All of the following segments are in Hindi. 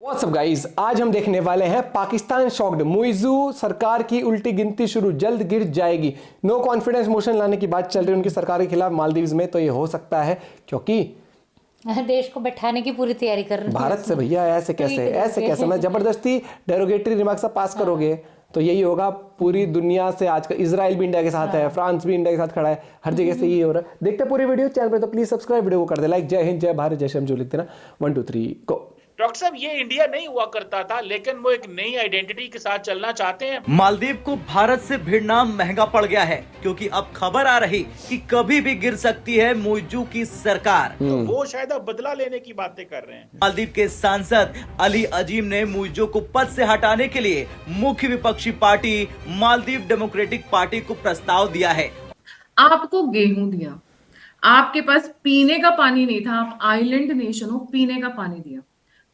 व्हाट्सअप गाइस, आज हम देखने वाले हैं पाकिस्तान शॉक्ड, मुइज़ू सरकार की उल्टी गिनती शुरू, जल्द गिर जाएगी। नो कॉन्फिडेंस मोशन लाने की बात चल रही है उनकी सरकार के खिलाफ मालदीव्स में। तो ये हो सकता है क्योंकि देश को बैठाने की पूरी तैयारी कर रहे हैं भारत से भैया ऐसे कैसे मैं जबरदस्ती डेरोगेटरी रिमार्क से पास करोगे तो यही होगा। पूरी दुनिया से आजकल इजराइल भी इंडिया के साथ है, फ्रांस भी इंडिया के साथ खड़ा है, हर जगह से ये हो रहा है। देखते पूरी वीडियो चैनल पे तो प्लीज सब्सक्राइब वीडियो को कर दे लाइक। जय हिंद, जय भारत, जय श्री राम जो लिखते ना 1 2 3 गो। डॉक्टर साहब, ये इंडिया नहीं हुआ करता था, लेकिन वो एक नई आइडेंटिटी के साथ चलना चाहते हैं। मालदीव को भारत से भिड़ना महंगा पड़ गया है क्योंकि अब खबर आ रही कि कभी भी गिर सकती है मुइज़ू की सरकार। तो वो शायद अब बदला लेने की बातें कर रहे हैं। मालदीव के सांसद अली अजीम ने मुइज़ू को पद से हटाने के लिए मुख्य विपक्षी पार्टी मालदीव डेमोक्रेटिक पार्टी को प्रस्ताव दिया है। आपको गेहूं दिया, आपके पास पीने का पानी नहीं था, आप आइलैंड नेशन हो, पीने का पानी दिया।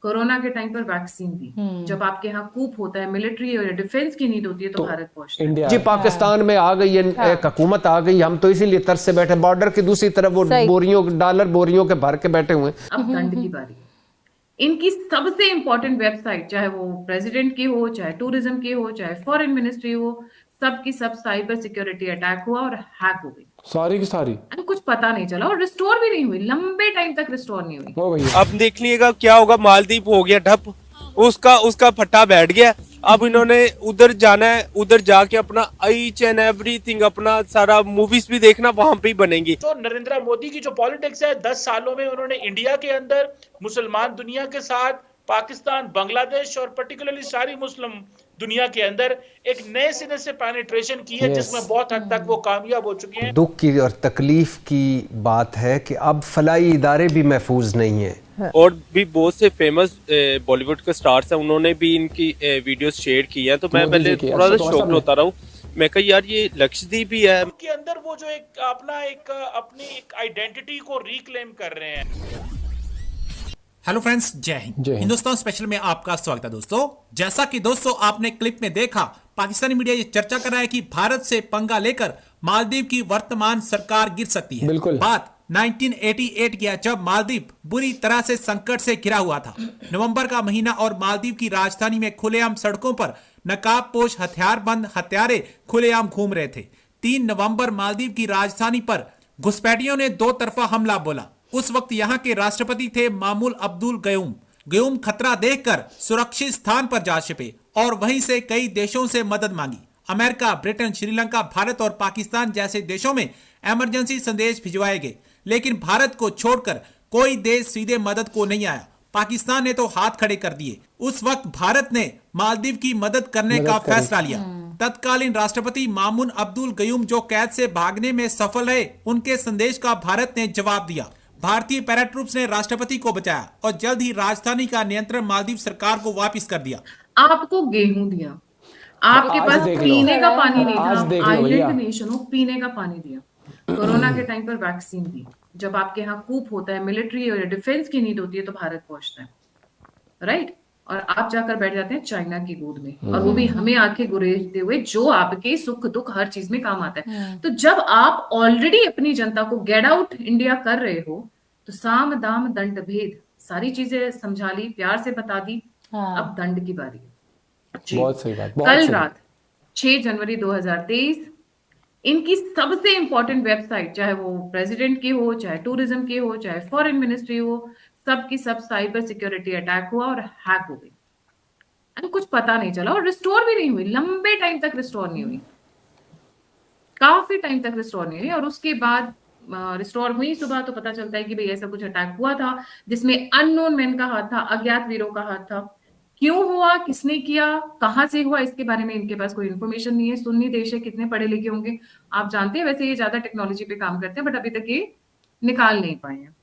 कोरोना के टाइम पर वैक्सीन दी। जब आपके यहाँ कूप होता है, मिलिट्री और डिफेंस की नीड होती है तो भारत पहुंचता है। जी, पाकिस्तान में आ गई है एक हुकूमत आ गई, हम तो इसीलिए तरस से बैठे। बॉर्डर की दूसरी तरफ वो बोरियों डॉलर बोरियों के भर के बैठे हुए। अब दंड की बारी है। इनकी सबसे इंपॉर्टेंट वेबसाइट, चाहे वो प्रेसिडेंट की हो, चाहे टूरिज्म की हो, चाहे फॉरेन मिनिस्ट्री हो, सबकी सब साइबर सिक्योरिटी अटैक हुआ और हैक हो गई। सारी की सारी कुछ पता नहीं चला और रिस्टोर भी नहीं हुई, लंबे टाइम तक रिस्टोर नहीं हुई। ओ भैया, अब देख लीजिएगा क्या होगा। मालदीव हो गया ठप, उसका फट्टा बैठ गया। अब इन्होंने उधर जाना है, उधर जाके अपना ईच एंड एवरीथिंग, अपना सारा मूवीज भी देखना वहां पे ही बनेंगी। तो नरेंद्र मोदी की जो पॉलिटिक्स है, 10 सालों में उन्होंने इंडिया के अंदर, मुसलमान दुनिया के साथ, पाकिस्तान, बांग्लादेश और पर्टिकुलरली सारी मुस्लिम दुनिया के अंदर एक नए सिरे से पेनिट्रेशन की है, जिसमें बहुत हद तक वो कामयाब हो चुके हैं। दुख की और तकलीफ की बात है कि अब फलाई इदारे भी महफूज नहीं है। और भी बहुत से फेमस बॉलीवुड के स्टार्स हैं, उन्होंने भी इनकी वीडियोस शेयर की हैं। तो मैं पहले थोड़ा सा शॉक्ड होता रहा हूँ। मैं कहा यार ये लक्षद्वीप भी है। उनके अंदर वो जो अपनी एक आइडेंटिटी को रिक्लेम कर रहे हैं। हेलो फ्रेंड्स, जय हिंद। हिंदुस्तान स्पेशल में आपका स्वागत है दोस्तों। जैसा कि दोस्तों आपने क्लिप में देखा, पाकिस्तानी मीडिया ये चर्चा कर रहा है कि भारत से पंगा लेकर मालदीव की वर्तमान सरकार गिर सकती है। बिल्कुल। बात 1988 की है, जब मालदीव बुरी तरह से संकट से घिरा हुआ था। नवंबर का महीना और मालदीव की राजधानी में खुलेआम सड़कों पर नकाबपोश हथियारबंद हत्यारे खुलेआम घूम रहे थे। 3 नवंबर मालदीव की राजधानी पर घुसपैठियों ने 2 तरफा हमला बोला। उस वक्त यहाँ के राष्ट्रपति थे मामूल अब्दुल गयूम खतरा देखकर सुरक्षित स्थान पर जा छिपे और वहीं से कई देशों से मदद मांगी। अमेरिका, ब्रिटेन, श्रीलंका, भारत और पाकिस्तान जैसे देशों में इमरजेंसी संदेश भिजवाए गए, लेकिन भारत को छोड़कर कोई देश सीधे मदद को नहीं आया। पाकिस्तान ने तो हाथ खड़े कर दिए। उस वक्त भारत ने मालदीव की मदद करने का फैसला लिया। तत्कालीन राष्ट्रपति मामून अब्दुल गयूम जो कैद से भागने में सफल रहे, उनके संदेश का भारत ने जवाब दिया। भारतीय पैराट्रूप्स ने राष्ट्रपति को बचाया और जल्द ही राजधानी का नियंत्रण मालदीव सरकार को वापस कर दिया। आपको गेहूं दिया, आपके पास पीने का पानी नहीं था, आइलैंड नेशन हो, पीने का पानी दिया। कोरोना के टाइम पर वैक्सीन दी। जब आपके यहाँ कूप होता है, मिलिट्री और डिफेंस की नीड होती है तो भारत पहुंचता है, राइट। और आप जाकर बैठ जाते हैं चाइना की गोद में, और वो भी हमें आंखें गुरेजते हुए, जो आपके सुख दुख हर चीज में काम आता है। तो जब आप ऑलरेडी अपनी जनता को गेट आउट इंडिया कर रहे हो, तो साम दाम दंड भेद सारी चीजें समझा ली, प्यार से बता दी। अब दंड की बारी है। बहुत सही बात। कल रात 6 जनवरी 2023 इनकी सबसे इंपॉर्टेंट वेबसाइट, चाहे वो प्रेसिडेंट की हो, चाहे टूरिज्म की हो, चाहे फॉरेन मिनिस्ट्री हो, सबकी सब साइबर सिक्योरिटी अटैक हुआ और हैक हो गई। कुछ पता नहीं चला और रिस्टोर भी नहीं हुई, लंबे टाइम तक रिस्टोर नहीं हुई, काफी टाइम तक रिस्टोर नहीं हुई। और उसके बाद रिस्टोर हुई सुबह तो पता चलता है कि भाई ऐसा कुछ अटैक हुआ था, जिसमें अननोन मैन का हाथ था, अज्ञात वीरों का हाथ था। क्यों हुआ, किसने किया, कहां से हुआ, इसके बारे में इनके पास कोई इन्फॉर्मेशन नहीं है। सुन्नी देश है, कितने पढ़े लिखे होंगे आप जानते हैं। वैसे ये ज्यादा टेक्नोलॉजी पे काम करते हैं, बट अभी तक ये निकाल नहीं पाए हैं।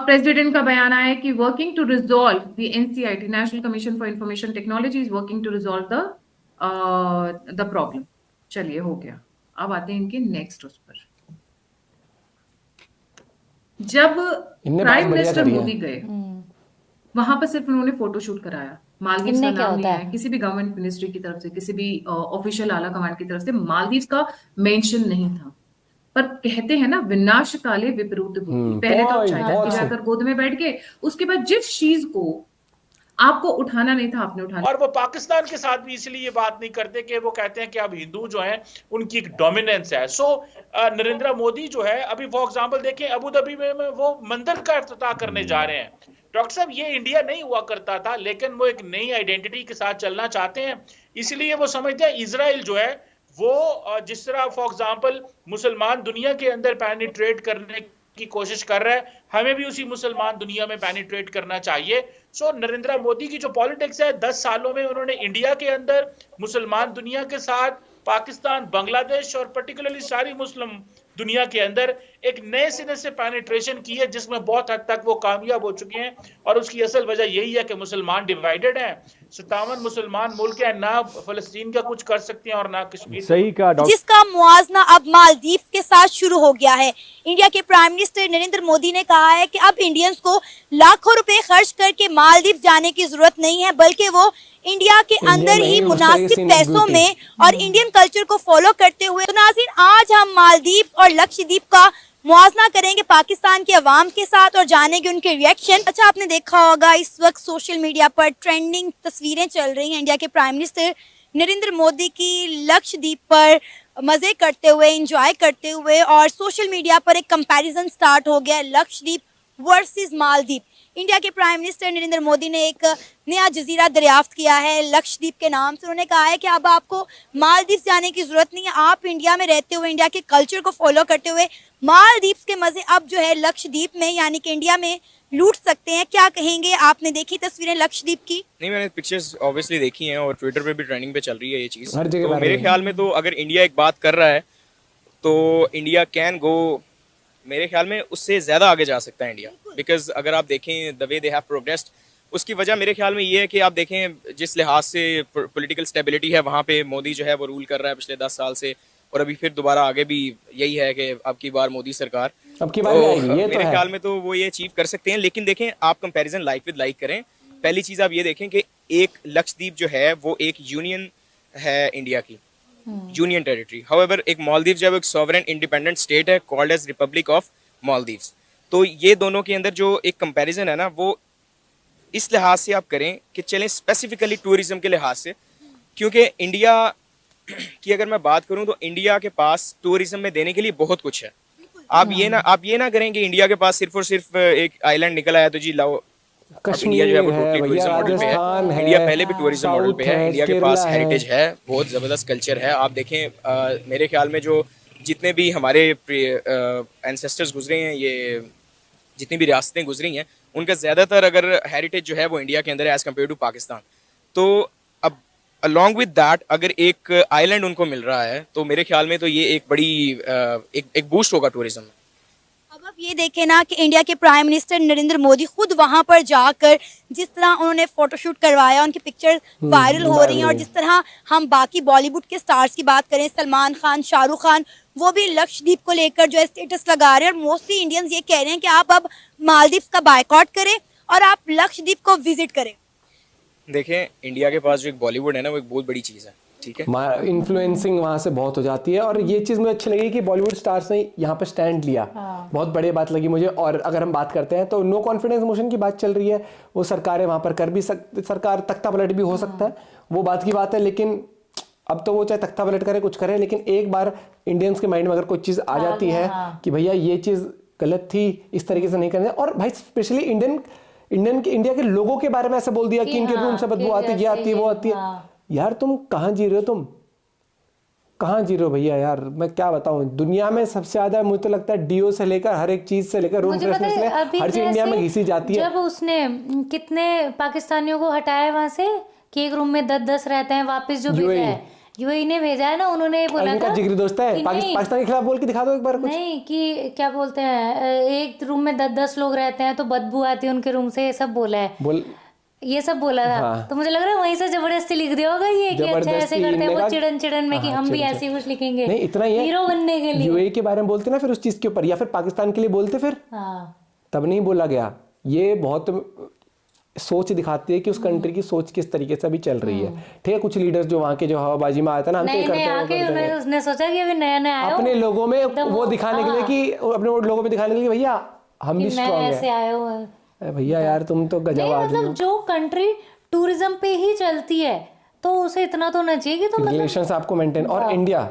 प्रेसिडेंट का बयान आया कि working to resolve the NCIT, national commission for information technology, is working to resolve the problem. चलिए, हो गया। अब आते हैं इनके नेक्स्ट उस पर। जब प्राइम मिनिस्टर मोदी गए, वहां पर सिर्फ उन्होंने फोटोशूट कराया। मालदीव का नाम नहीं है, किसी भी गवर्नमेंट मिनिस्ट्री की तरफ से, किसी भी ऑफिशियल आला कमांड की तरफ से मालदीव का मेंशन नहीं था। पर कहते हैं ना, विनाश काले विपरीत बुद्धि। पहले तो आप चाय पी जाकर गोद में बैठ गए, उसके बाद जिस चीज को आपको उठाना नहीं था आपने उठा लिया। और वो पाकिस्तान के साथ भी इसलिए ये बात नहीं करते कि वो कहते हैं कि अब हिंदू जो हैं उनकी एक डोमिनेंस है। सो नरेंद्र मोदी जो है, अभी फॉर एग्जांपल देखें अबू धाबी में वो मंदिर का इफ्तिताह करने जा रहे हैं। डॉक्टर साहब, ये इंडिया नहीं हुआ करता था, लेकिन वो एक नई आइडेंटिटी के साथ चलना चाहते हैं, इसलिए वो समझते हैं इजराइल जो है वो जिस तरह फॉर एग्जांपल मुसलमान दुनिया के अंदर पेनिट्रेट करने की कोशिश कर रहा है, हमें भी उसी मुसलमान दुनिया में पेनिट्रेट करना चाहिए। सो नरेंद्र मोदी की जो पॉलिटिक्स है, 10 सालों में उन्होंने इंडिया के अंदर मुसलमान दुनिया के साथ, पाकिस्तान, बांग्लादेश और पर्टिकुलरली सारी मुस्लिम दुनिया के अंदर एक नए सिरे से पेनिट्रेशन की है, जिसमें बहुत हद तक वो कामयाब हो चुके हैं। और उसकी असल वजह यही है कि मुसलमान डिवाइडेड हैं, 57 मुसलमान मुल्क हैं, ना फलस्तीन का कुछ कर सकते हैं और ना कश्मीर। सही कहा डॉक्टर। जिसका मुआवजा अब मालदीव के साथ शुरू हो गया है। इंडिया के प्राइम मिनिस्टर नरेंद्र मोदी ने कहा है कि अब इंडियंस को लाखों रुपए खर्च करके मालदीव जाने की जरूरत नहीं है, बल्कि वो इंडिया के अंदर ही मुनासिब पैसों में और इंडियन कल्चर को फॉलो करते हुए। तो नाज़रीन, आज हम मालदीव और लक्षद्वीप का मुआवजा करेंगे पाकिस्तान के अवाम के साथ और जानेंगे उनके रिएक्शन। अच्छा, आपने देखा होगा इस वक्त सोशल मीडिया पर ट्रेंडिंग तस्वीरें चल रही हैं इंडिया के प्राइम मिनिस्टर नरेंद्र मोदी की लक्षद्वीप पर मजे करते हुए, एंजॉय करते हुए, और सोशल मीडिया पर एक कंपैरिजन स्टार्ट हो गया है लक्षद्वीप वर्सेस मालदीव। इंडिया के प्राइम मिनिस्टर नरेंद्र मोदी ने एक नया जजीरा दरियाफ्त किया है लक्षद्वीप के नाम से। उन्होंने कहा है कि अब आपको मालदीव जाने की जरूरत नहीं है, आप इंडिया में रहते हुए, इंडिया के कल्चर को फॉलो करते हुए मालदीव के मजे अब जो है लक्षद्वीप में यानी कि इंडिया में लूट सकते हैं। क्या कहेंगे? आपने देखी तस्वीरें लक्षद्वीप की? नहीं, मैंने पिक्चर्स ऑब्वियसली देखी हैं और ट्विटर पे भी ट्रेंडिंग पे चल रही है ये चीज़। हर जगह तो मेरे ख्याल में तो अगर इंडिया एक बात कर रहा है तो इंडिया कैन गो, मेरे ख्याल में उससे ज़्यादा आगे जा सकता है इंडिया। बिकॉज अगर आप देखें the way they have progressed, उसकी वजह मेरे ख्याल में ये है कि आप देखें जिस लिहाज से पॉलिटिकल स्टेबिलिटी है वहाँ पे मोदी जो है वो रूल कर रहा है पिछले 10 साल से, और अभी फिर दोबारा आगे भी यही है कि अब की बार मोदी सरकार, अब की बार आएगी, ये मेरे ख्याल में तो वो ये अचीव कर सकते हैं। लेकिन देखें, आप कंपैरिजन लाइक विद लाइक करें। पहली चीज़ आप ये देखें कि एक लक्षद्वीप जो है वो एक यूनियन है इंडिया की, यूनियन टेरिटरी। हाउएवर एक मालदीव जब एक सॉवरेन इंडिपेंडेंट स्टेट है called as republic of Maldives. तो ये दोनों के अंदर जो एक कंपैरिजन है ना, वो इस लिहाज से आप करें कि चलें स्पेसिफिकली टूरिज्म के लिहाज से, क्योंकि इंडिया की अगर मैं बात करूं तो इंडिया के पास टूरिज्म में देने के लिए बहुत कुछ है। आप ये ना करें कि इंडिया के पास सिर्फ और सिर्फ एक आइलैंड निकल आया तो जी लाओ इंडिया जो है वो टोटली टूरिज्म मॉडल पे है। इंडिया पहले भी टूरिज्म मॉडल पे है, इंडिया के पास हेरिटेज है, बहुत ज़बरदस्त कल्चर है। आप देखें मेरे ख्याल में जो जितने भी हमारे एंसेस्टर्स गुजरे हैं, ये जितनी भी रियासतें गुजरी हैं, उनका ज़्यादातर अगर हेरिटेज जो है वो इंडिया के अंदर है एज़ कम्पेयर टू पाकिस्तान। तो अब अलॉन्ग विद दैट अगर एक आइलैंड उनको मिल रहा है तो मेरे ख्याल में तो ये एक बड़ी एक बूस्ट होगा टूरिज्म में। अब आप ये देखें ना कि इंडिया के प्राइम मिनिस्टर नरेंद्र मोदी खुद वहां पर जाकर जिस तरह उन्होंने फोटोशूट करवाया, उनकी पिक्चर वायरल हो रही हैं, और जिस तरह हम बाकी बॉलीवुड के स्टार्स की बात करें, सलमान खान, शाहरुख खान, वो भी लक्षद्वीप को लेकर जो है स्टेटस लगा रहे हैं। और मोस्टली इंडियंस ये कह रहे हैं कि आप अब मालदीव का बायकॉट करें और आप लक्षद्वीप को विजिट करें। देखें, इंडिया के पास जो एक बॉलीवुड है ना, वो एक बहुत बड़ी चीज़ है, ठीक है। इन्फ्लुएंसिंग वहाँ से बहुत हो जाती है, और ये चीज़ मुझे अच्छी लगी कि बॉलीवुड स्टार्स ने यहाँ पे स्टैंड लिया। बहुत बड़ी बात लगी मुझे। और अगर हम बात करते हैं तो नो कॉन्फिडेंस मोशन की बात चल रही है, वो सरकारें वहाँ पर कर भी सरकार तख्ता पलट भी हो सकता है, वो बात की बात है। लेकिन अब तो वो चाहे तख्ता पलट करे, कुछ करे, लेकिन एक बार इंडियंस के माइंड में अगर कोई चीज़ आ जाती है कि भैया ये चीज़ गलत थी, इस तरीके से नहीं करना। और भाई स्पेशली इंडिया के लोगों के बारे में ऐसे बोल दिया कि इनके रूम से बदबू आती है, ये आती है, वो आती है। यार तुम कहाँ जी रहे हो? तुम कहाँ जी रहे हो भैया? यार मैं क्या बताऊं, दुनिया में सबसे ज्यादा मुझे तो लगता है डीओ से लेकर हर एक चीज से लेकर रूम फ्रेशनर से हर चीज इंडिया में घिसी जाती है। जब उसने कितने पाकिस्तानियों को हटाया वहां से कि एक रूम में 10-10 रहते हैं, वापस जो भेजा है यूएई ने भेजा है ना, उन्होंने बोला था जिगरी दोस्त है, पाकिस्तान के खिलाफ बोल के दिखा दो एक बार कुछ। नहीं कि क्या बोलते हैं, एक रूम में 10-10 लोग रहते हैं तो बदबू आती है उनके रूम से, ये सब बोला है, ये सब बोला था। हाँ। तो मुझे लग रहा है वहीं से जबरदस्ती लिख दिया होगा ये कि अच्छा ऐसे करते हैं वो चिड़न में कि हम भी ऐसे कुछ लिखेंगे। नहीं, इतना ही है, हीरो बनने के लिए यूएई के बारे में बोलते ना फिर उस चीज के ऊपर, या फिर पाकिस्तान के लिए बोलते फिर, तब नहीं बोला गया। ये बहुत सोच दिखाती है कि उस कंट्री की सोच किस तरीके से अभी चल रही है। ठीक है, कुछ लीडर्स जो वहाँ के जो हवाबाजी में आते हैं ना, हम तो करते हैं, उसने सोचा कि अभी नया नया आया अपने लोगों में वो दिखाने के लिए कि अपने लोगों में दिखाने के लिए भैया हम भी स्ट्रांग है। भैया यार तुम तो गजब आदमी। मतलब जो कंट्री टूरिज्म पे ही चलती है तो उसे इतना तो होना चाहिए कि तुम रिलेशंस आपको मेंटेन। और इंडिया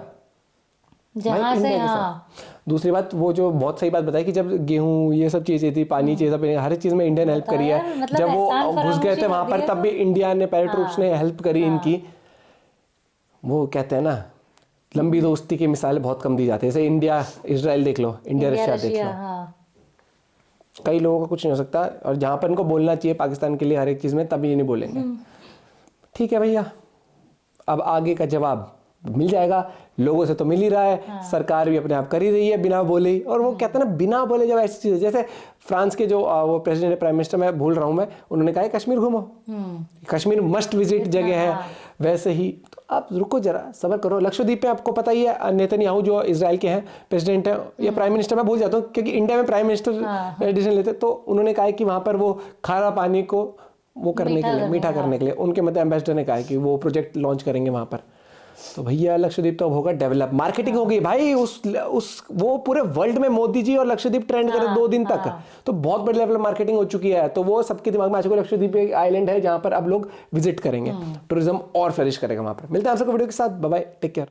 जहाँ से, हाँ दूसरी बात वो जो बहुत सही बात बताई कि जब गेहूं ये सब चीजें थी, पानी चीजें, सब हर चीज में इंडिया ने हेल्प करी है। मतलब जब वो घुस गए थे वहां पर तब भी इंडिया ने पैरा ट्रूप्स ने हेल्प करी इनकी। वो कहते हैं ना लंबी दोस्ती की मिसालें बहुत कम दी जाती है, जैसे इंडिया इजराइल देख लो, इंडिया रशिया देख लो। कई लोगों का कुछ नहीं हो सकता, और जहां पर इनको बोलना चाहिए पाकिस्तान के लिए हर एक चीज में, तभी ये नहीं बोलेंगे। ठीक है भैया, अब आगे का जवाब मिल जाएगा, लोगों से तो मिल ही रहा है। सरकार भी अपने आप कर ही रही है बिना बोले ही। और वो कहते हैं ना बिना बोले जब ऐसी चीजें, जैसे फ्रांस के जो वो प्रेसिडेंट प्राइम मिनिस्टर, मैं भूल रहा हूँ मैं, उन्होंने कहा कश्मीर घूमो, कश्मीर मस्ट विजिट जगह है। वैसे ही तो आप रुको जरा, सब्र करो। लक्षद्वीप पे आपको पता ही है नेतन्याहू जो इजराइल के हैं प्रेसिडेंट है या प्राइम मिनिस्टर, मैं भूल जाता हूँ क्योंकि इंडिया में प्राइम मिनिस्टर डिसीजन लेते, तो उन्होंने कहा कि वहां पर वो खारा पानी को वो करने के लिए, मीठा करने के लिए उनके मतलब एम्बेसडर ने कहा कि वो प्रोजेक्ट लॉन्च करेंगे वहां पर। तो भैया लक्षद्वीप तो अब होगा डेवलप, मार्केटिंग होगी भाई उस वो पूरे वर्ल्ड में मोदी जी और लक्षद्वीप ट्रेंड करे 2 दिन तक, तो बहुत बड़े लेवल मार्केटिंग हो चुकी है। तो वो सबके दिमाग में आ चुका है लक्षद्वीप एक आइलैंड है जहां पर अब लोग विजिट करेंगे, टूरिज्म और फ्लरिश करेगा वहां पर। मिलते हैं आप सबको वीडियो के साथ, बाय बाय, टेक केयर।